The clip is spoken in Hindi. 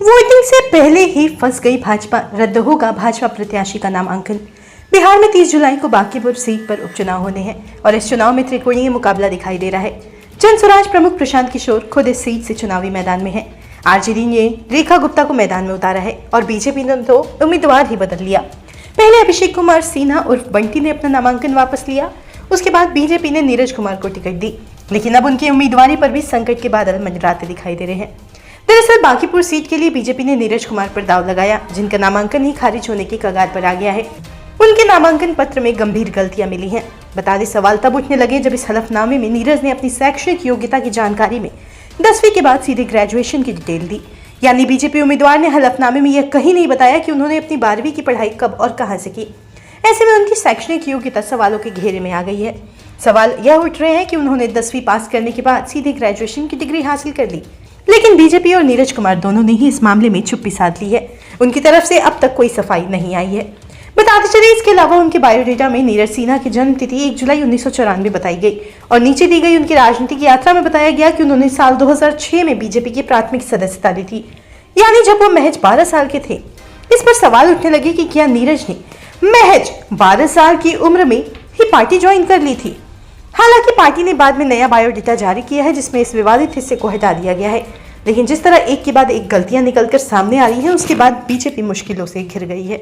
वोटिंग से पहले ही फंस गई भाजपा, रद्द होगा भाजपा प्रत्याशी का नामांकन। बिहार में 30 जुलाई को बांकीपुर सीट पर उपचुनाव होने हैं और इस चुनाव में त्रिकोणीय मुकाबला दिखाई दे रहा है। जन स्वराज प्रमुख प्रशांत किशोर खुद इस सीट से चुनावी मैदान में है। आरजेडी ने रेखा गुप्ता को मैदान में उतारा है और बीजेपी ने तो उम्मीदवार ही बदल लिया। पहले अभिषेक कुमार सिन्हा उर्फ बंटी ने अपना नामांकन वापस लिया, उसके बाद बीजेपी ने नीरज कुमार को टिकट दी, लेकिन अब उनकी उम्मीदवारी पर भी संकट के बादल मंडराते दिखाई दे रहे हैं। दरअसल बांकीपुर सीट के लिए बीजेपी ने नीरज कुमार पर दाव लगाया, जिनका नामांकन ही खारिज होने की कगार पर आ गया है। उनके नामांकन पत्र में गंभीर गलतियां मिली हैं। बता दें, सवाल तब उठने लगे जब इस हलफनामे में नीरज ने अपनी शैक्षणिक योग्यता की जानकारी में 10वीं के बाद सीधे ग्रेजुएशन की डिटेल दी। यानी बीजेपी उम्मीदवार ने हलफनामे में यह कहीं नहीं बताया कि उन्होंने अपनी 12वीं की पढ़ाई कब और कहां से की। ऐसे में उनकी शैक्षणिक योग्यता सवालों के घेरे में आ गई है। सवाल यह उठ रहे हैं कि उन्होंने 10वीं पास करने के बाद सीधे ग्रेजुएशन की डिग्री हासिल कर ली, लेकिन बीजेपी और नीरज कुमार दोनों ने ही इस मामले में चुप्पी साध ली है। उनकी तरफ से अब तक कोई सफाई नहीं आई है। बताते चले, इसके अलावा उनके बायोडेटा में नीरज सिन्हा की जन्म तिथि 1 जुलाई 1994 बताई गई और नीचे दी गई उनकी राजनीतिक यात्रा में बताया गया कि उन्होंने साल 2006 में बीजेपी की प्राथमिक सदस्यता ली थी, यानी जब वो महज 12 साल के थे। इस पर सवाल उठने लगे कि क्या नीरज ने महज 12 साल की उम्र में ही पार्टी ज्वाइन कर ली थी। हालांकि पार्टी ने बाद में नया बायोडेटा जारी किया है, जिसमें इस विवादित हिस्से को हटा दिया गया है, लेकिन जिस तरह एक के बाद एक गलतियां निकलकर सामने आ रही हैं, उसके बाद बीजेपी मुश्किलों से घिर गई है।